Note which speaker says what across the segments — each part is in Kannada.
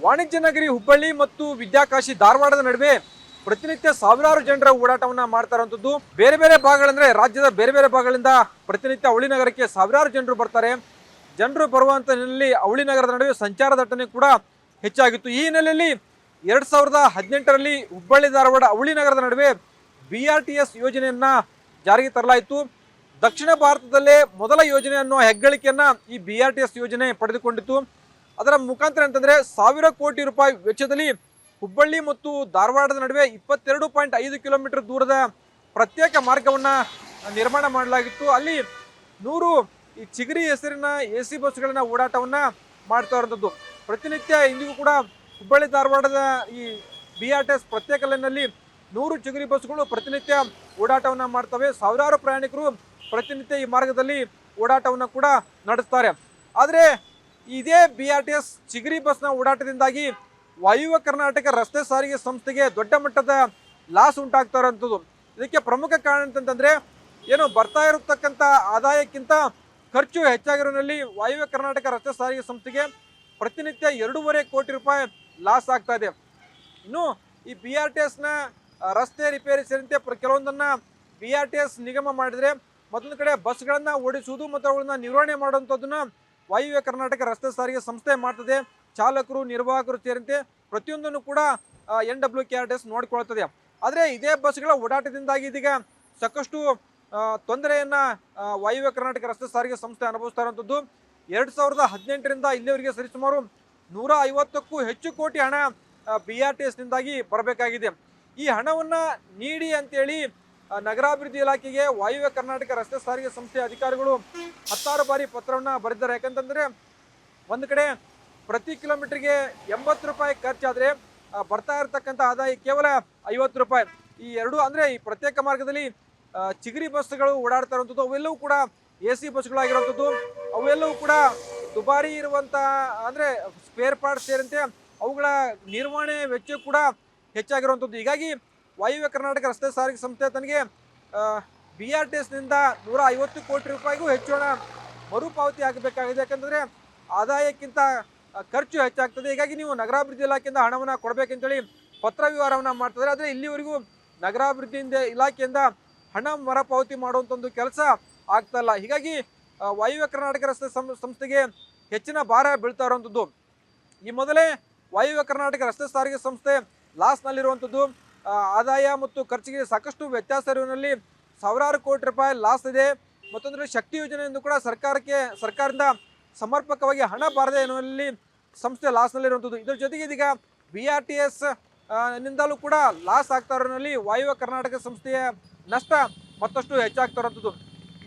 Speaker 1: ವಾಣಿಜ್ಯ ನಗರಿ ಹುಬ್ಬಳ್ಳಿ ಮತ್ತು ವಿದ್ಯಾಕಾಶಿ ಧಾರವಾಡದ ನಡುವೆ ಪ್ರತಿನಿತ್ಯ ಸಾವಿರಾರು ಜನರ ಓಡಾಟವನ್ನ ಮಾಡ್ತಾ ಇರುವಂತದ್ದು. ಬೇರೆ ಬೇರೆ ಭಾಗಗಳಂದ್ರೆ ರಾಜ್ಯದ ಬೇರೆ ಬೇರೆ ಭಾಗಗಳಿಂದ ಪ್ರತಿನಿತ್ಯ ಅವಳಿ ನಗರಕ್ಕೆ ಸಾವಿರಾರು ಜನರು ಬರ್ತಾರೆ. ಜನರು ಬರುವಂತ ಹಿನ್ನೆಲೆಯಲ್ಲಿ ಅವಳಿ ನಗರದ ನಡುವೆ ಸಂಚಾರ ದಟ್ಟಣೆ ಕೂಡ ಹೆಚ್ಚಾಗಿತ್ತು. ಈ ಹಿನ್ನೆಲೆಯಲ್ಲಿ 2018ರಲ್ಲಿ ಹುಬ್ಬಳ್ಳಿ ಧಾರವಾಡ ಅವಳಿ ನಗರದ ನಡುವೆ BRTS ಯೋಜನೆಯನ್ನ ಜಾರಿಗೆ ತರಲಾಯಿತು. ದಕ್ಷಿಣ ಭಾರತದಲ್ಲೇ ಮೊದಲ ಯೋಜನೆ ಅನ್ನೋ ಹೆಗ್ಗಳಿಕೆಯನ್ನ ಈ BRTS ಯೋಜನೆ ಪಡೆದುಕೊಂಡಿತ್ತು. ಅದರ ಮುಖಾಂತರ ಅಂತಂದ್ರೆ 1000 ಕೋಟಿ ರೂಪಾಯಿ ವೆಚ್ಚದಲ್ಲಿ ಹುಬ್ಬಳ್ಳಿ ಮತ್ತು ಧಾರವಾಡದ ನಡುವೆ 22.5 ಕಿಲೋಮೀಟರ್ ದೂರದ ಪ್ರತ್ಯೇಕ ಮಾರ್ಗವನ್ನ ನಿರ್ಮಾಣ ಮಾಡಲಾಗಿತ್ತು. ಅಲ್ಲಿ 100 ಈ ಚಿಗರಿ ಹೆಸರಿನ AC ಬಸ್ಗಳನ್ನ ಓಡಾಟವನ್ನ ಮಾಡ್ತಾ ಇರುವಂಥದ್ದು. ಪ್ರತಿನಿತ್ಯ ಇಂದಿಗೂ ಕೂಡ ಹುಬ್ಬಳ್ಳಿ ಧಾರವಾಡದ ಈ BRTS ಪ್ರತ್ಯೇಕ ಲೈನ್ನಲ್ಲಿ 100 ಚಿಗರಿ ಬಸ್ಗಳು ಪ್ರತಿನಿತ್ಯ ಓಡಾಟವನ್ನ ಮಾಡ್ತವೆ. ಸಾವಿರಾರು ಪ್ರಯಾಣಿಕರು ಪ್ರತಿನಿತ್ಯ ಈ ಮಾರ್ಗದಲ್ಲಿ ಓಡಾಟವನ್ನ ಕೂಡ ನಡೆಸ್ತಾರೆ. ಆದರೆ ಇದೇ BRTS ಚಿಗರಿ ಬಸ್ನ ಓಡಾಟದಿಂದಾಗಿ ವಾಯುವ್ಯ ಕರ್ನಾಟಕ ರಸ್ತೆ ಸಾರಿಗೆ ಸಂಸ್ಥೆಗೆ ದೊಡ್ಡ ಮಟ್ಟದ ಲಾಸ್ ಉಂಟಾಗ್ತಾ ಇರೋಂಥದ್ದು. ಇದಕ್ಕೆ ಪ್ರಮುಖ ಕಾರಣ ಅಂತಂದ್ರೆ ಏನು ಬರ್ತಾ ಇರತಕ್ಕಂಥ ಆದಾಯಕ್ಕಿಂತ ಖರ್ಚು ಹೆಚ್ಚಾಗಿರೋನಲ್ಲಿ ವಾಯುವ್ಯ ಕರ್ನಾಟಕ ರಸ್ತೆ ಸಾರಿಗೆ ಸಂಸ್ಥೆಗೆ ಪ್ರತಿನಿತ್ಯ 2.5 ಕೋಟಿ ರೂಪಾಯಿ ಲಾಸ್ ಆಗ್ತಾ ಇದೆ. ಇನ್ನು ಈ BRTSನ ರಸ್ತೆ ರಿಪೇರಿ ಸೇರಿದಂತೆ ಕೆಲವೊಂದನ್ನ BRTS ನಿಗಮ ಮಾಡಿದ್ರೆ ಮತ್ತೊಂದು ಕಡೆ ಬಸ್ಗಳನ್ನ ಓಡಿಸುವುದು ಮತ್ತು ಅವುಗಳನ್ನ ನಿರ್ವಹಣೆ ಮಾಡುವಂಥದ್ದನ್ನ ವಾಯುವ್ಯ ಕರ್ನಾಟಕ ರಸ್ತೆ ಸಾರಿಗೆ ಸಂಸ್ಥೆ ಮಾಡ್ತದೆ. ಚಾಲಕರು ನಿರ್ವಾಹಕರು ಸೇರಿದಂತೆ ಪ್ರತಿಯೊಂದನ್ನು ಕೂಡ NWKRTS ನೋಡಿಕೊಳ್ತದೆ. ಆದರೆ ಇದೇ ಬಸ್ಗಳ ಓಡಾಟದಿಂದಾಗಿ ಇದೀಗ ಸಾಕಷ್ಟು ತೊಂದರೆಯನ್ನ ವಾಯುವ್ಯ ಕರ್ನಾಟಕ ರಸ್ತೆ ಸಾರಿಗೆ ಸಂಸ್ಥೆ ಅನುಭವಿಸ್ತಾ ಇರುವಂಥದ್ದು. 2018ರಿಂದ ಇಲ್ಲಿವರೆಗೆ ಸರಿಸುಮಾರು 150ಕ್ಕೂ ಹೆಚ್ಚು ಕೋಟಿ ಹಣ BRTSನಿಂದಾಗಿ ಬರಬೇಕಾಗಿದೆ. ಈ ಹಣವನ್ನ ನೀಡಿ ಅಂತೇಳಿ ನಗರಾಭಿವೃದ್ಧಿ ಇಲಾಖೆಗೆ ವಾಯುವ್ಯ ಕರ್ನಾಟಕ ರಸ್ತೆ ಸಾರಿಗೆ ಸಂಸ್ಥೆ ಅಧಿಕಾರಿಗಳು 10 ಬಾರಿ ಪತ್ರವನ್ನ ಬರೆದಿದ್ದಾರೆ. ಯಾಕಂತಂದ್ರೆ ಒಂದು ಕಡೆ ಪ್ರತಿ ಕಿಲೋಮೀಟರ್ಗೆ 80 ರೂಪಾಯಿ ಖರ್ಚಾದ್ರೆ ಬರ್ತಾ ಇರತಕ್ಕಂಥ ಆದಾಯ ಕೇವಲ 50 ರೂಪಾಯಿ. ಈ ಎರಡು ಅಂದ್ರೆ ಈ ಪ್ರತ್ಯೇಕ ಮಾರ್ಗದಲ್ಲಿ ಚಿಗರಿ ಬಸ್ಗಳು ಓಡಾಡ್ತಾ ಇರುವಂಥದ್ದು ಅವೆಲ್ಲವೂ ಕೂಡ AC ಬಸ್ಗಳಾಗಿರುವಂಥದ್ದು. ಅವೆಲ್ಲವೂ ಕೂಡ ದುಬಾರಿ ಇರುವಂತ ಅಂದ್ರೆ ಸ್ಪೇರ್ ಪಾರ್ಟ್ಸ್ ಸೇರಿದಂತೆ ಅವುಗಳ ನಿರ್ವಹಣೆ ವೆಚ್ಚ ಕೂಡ ಹೆಚ್ಚಾಗಿರುವಂಥದ್ದು. ಹೀಗಾಗಿ ವಾಯುವ್ಯ ಕರ್ನಾಟಕ ರಸ್ತೆ ಸಾರಿಗೆ ಸಂಸ್ಥೆ ತನಗೆ BRTSನಿಂದ 150 ಕೋಟಿ ರೂಪಾಯಿಗೂ ಹೆಚ್ಚು ಹಣ ಮರುಪಾವತಿ ಆಗಬೇಕಾಗಿದೆ. ಯಾಕಂತಂದ್ರೆ ಆದಾಯಕ್ಕಿಂತ ಖರ್ಚು ಹೆಚ್ಚಾಗ್ತದೆ. ಹೀಗಾಗಿ ನೀವು ನಗರಾಭಿವೃದ್ಧಿ ಇಲಾಖೆಯಿಂದ ಹಣವನ್ನು ಕೊಡಬೇಕಂತೇಳಿ ಪತ್ರ ವ್ಯವಹಾರವನ್ನು ಮಾಡ್ತಿದ್ದಾರೆ. ಆದರೆ ಇಲ್ಲಿವರೆಗೂ ನಗರಾಭಿವೃದ್ಧಿ ಇಲಾಖೆಯಿಂದ ಹಣ ಮರುಪಾವತಿ ಮಾಡುವಂಥ ಒಂದು ಕೆಲಸ ಆಗ್ತಾ ಇಲ್ಲ. ಹೀಗಾಗಿ ವಾಯುವ್ಯ ಕರ್ನಾಟಕ ರಸ್ತೆ ಸಂಸ್ಥೆಗೆ ಹೆಚ್ಚಿನ ಭಾರ ಬೀಳ್ತಾ ಇರುವಂಥದ್ದು. ಈ ಮೊದಲೇ ವಾಯುವ್ಯ ಕರ್ನಾಟಕ ರಸ್ತೆ ಸಾರಿಗೆ ಸಂಸ್ಥೆ ಲಾಸ್ನಲ್ಲಿರುವಂಥದ್ದು. ಆದಾಯ ಮತ್ತು ಖರ್ಚಿಗೆ ಸಾಕಷ್ಟು ವ್ಯತ್ಯಾಸ ಇರುವಲ್ಲಿ ಸಾವಿರಾರು ಕೋಟಿ ರೂಪಾಯಿ ಲಾಸ್ ಇದೆ. ಮತ್ತೊಂದು ಶಕ್ತಿ ಯೋಜನೆಯಿಂದ ಕೂಡ ಸರ್ಕಾರದಿಂದ ಸಮರ್ಪಕವಾಗಿ ಹಣ ಬಾರದೆ ಎನ್ನುವಲ್ಲಿ ಸಂಸ್ಥೆ ಲಾಸ್ನಲ್ಲಿರುವಂಥದ್ದು. ಇದರ ಜೊತೆಗೆ ಇದೀಗ BRTS ನಿಂದಲೂ ಕೂಡ ಲಾಸ್ ಆಗ್ತಾ ಇರೋನಲ್ಲಿ ವಾಯುವ್ಯ ಕರ್ನಾಟಕ ಸಂಸ್ಥೆಯ ನಷ್ಟ ಮತ್ತಷ್ಟು ಹೆಚ್ಚಾಗ್ತಾ ಇರುವಂಥದ್ದು.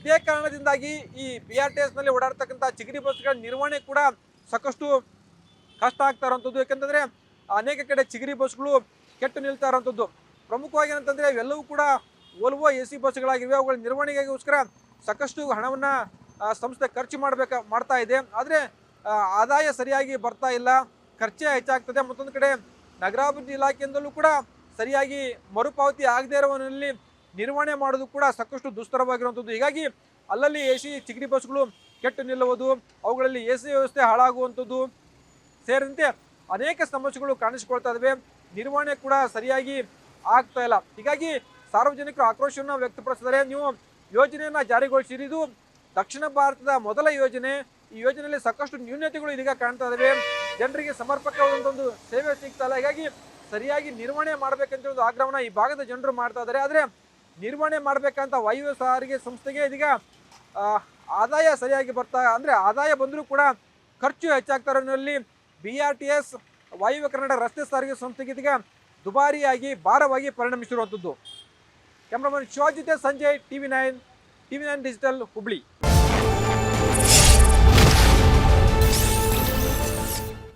Speaker 1: ಇದೇ ಕಾರಣದಿಂದಾಗಿ ಈ BRTSನಲ್ಲಿ ಓಡಾಡ್ತಕ್ಕಂಥ ಚಿಗರಿ ಬಸ್ಗಳ ನಿರ್ವಹಣೆ ಕೂಡ ಸಾಕಷ್ಟು ಕಷ್ಟ ಆಗ್ತಾ ಇರುವಂಥದ್ದು. ಯಾಕಂತಂದ್ರೆ ಅನೇಕ ಕಡೆ ಚಿಗರಿ ಬಸ್ಗಳು ಕೆಟ್ಟು ನಿಲ್ತಾ ಇರುವಂಥದ್ದು. ಪ್ರಮುಖವಾಗಿ ಏನಂತಂದ್ರೆ ಇವೆಲ್ಲವೂ ಕೂಡ ವೋಲ್ವೋ AC ಬಸ್ಗಳಾಗಿವೆ. ಅವುಗಳ ನಿರ್ವಹಣೆಗೋಸ್ಕರ ಸಾಕಷ್ಟು ಹಣವನ್ನ ಸಂಸ್ಥೆ ಖರ್ಚು ಮಾಡ್ತಾ ಇದೆ. ಆದರೆ ಆದಾಯ ಸರಿಯಾಗಿ ಬರ್ತಾ ಇಲ್ಲ, ಖರ್ಚೇ ಹೆಚ್ಚಾಗ್ತದೆ. ಮತ್ತೊಂದು ಕಡೆ ನಗರಾಭಿವೃದ್ಧಿ ಇಲಾಖೆಯಿಂದಲೂ ಕೂಡ ಸರಿಯಾಗಿ ಮರುಪಾವತಿ ಆಗದೇ ಇರುವಲ್ಲಿ ನಿರ್ವಹಣೆ ಮಾಡೋದು ಕೂಡ ಸಾಕಷ್ಟು ದುಸ್ತರವಾಗಿರುವಂಥದ್ದು. ಹೀಗಾಗಿ ಅಲ್ಲಲ್ಲಿ AC ಚಿಗರಿ ಬಸ್ಗಳು ಕೆಟ್ಟು ನಿಲ್ಲುವುದು, ಅವುಗಳಲ್ಲಿ AC ವ್ಯವಸ್ಥೆ ಹಾಳಾಗುವಂಥದ್ದು ಸೇರಿದಂತೆ ಅನೇಕ ಸಮಸ್ಯೆಗಳು ಕಾಣಿಸಿಕೊಳ್ತಾ ಇದ್ದಾವೆ. ನಿರ್ವಹಣೆ ಕೂಡ ಸರಿಯಾಗಿ ಆಗ್ತಾ ಇಲ್ಲ. ಹೀಗಾಗಿ ಸಾರ್ವಜನಿಕರು ಆಕ್ರೋಶವನ್ನು ವ್ಯಕ್ತಪಡಿಸಿದರೆ ನೀವು ಯೋಜನೆಯನ್ನ ಜಾರಿಗೊಳಿಸಿರಿ. ಇದು ದಕ್ಷಿಣ ಭಾರತದ ಮೊದಲ ಯೋಜನೆ. ಈ ಯೋಜನೆಯಲ್ಲಿ ಸಾಕಷ್ಟು ನ್ಯೂನತೆಗಳು ಇದೀಗ ಕಾಣ್ತಾ ಇದ್ದಾವೆ. ಜನರಿಗೆ ಸಮರ್ಪಕವಾದಂಥ ಸೇವೆ ಸಿಗ್ತಾ ಇಲ್ಲ. ಹೀಗಾಗಿ ಸರಿಯಾಗಿ ನಿರ್ವಹಣೆ ಮಾಡಬೇಕಂತ ಒಂದು ಆಗ್ರಹವನ್ನ ಈ ಭಾಗದ ಜನರು ಮಾಡ್ತಾ ಇದ್ದಾರೆ. ಆದರೆ ನಿರ್ವಹಣೆ ಮಾಡಬೇಕಂತ ವಾಯುವ್ಯ ಸಾರಿಗೆ ಸಂಸ್ಥೆಗೆ ಇದೀಗ ಆದಾಯ ಸರಿಯಾಗಿ ಆದಾಯ ಬಂದರೂ ಕೂಡ ಖರ್ಚು ಹೆಚ್ಚಾಗ್ತಾ ಇರೋದ್ರಲ್ಲಿ BRTS ವಾಯುವ್ಯ ಕರ್ನಾಟಕ ರಸ್ತೆ ಸಾರಿಗೆ ಸಂಸ್ಥೆಗೆ ಇದೀಗ ದುಬಾರಿಯಾಗಿ ಭಾರವಾಗಿ ಪರಿಣಮಿಸಿರುವಂಥದ್ದು. ಕ್ಯಾಮ್ರಾಮನ್ ಶಿವಾಜ್ ಜೊತೆ ಸಂಜಯ್, TV9 ಡಿಜಿಟಲ್ ಹುಬ್ಳಿ.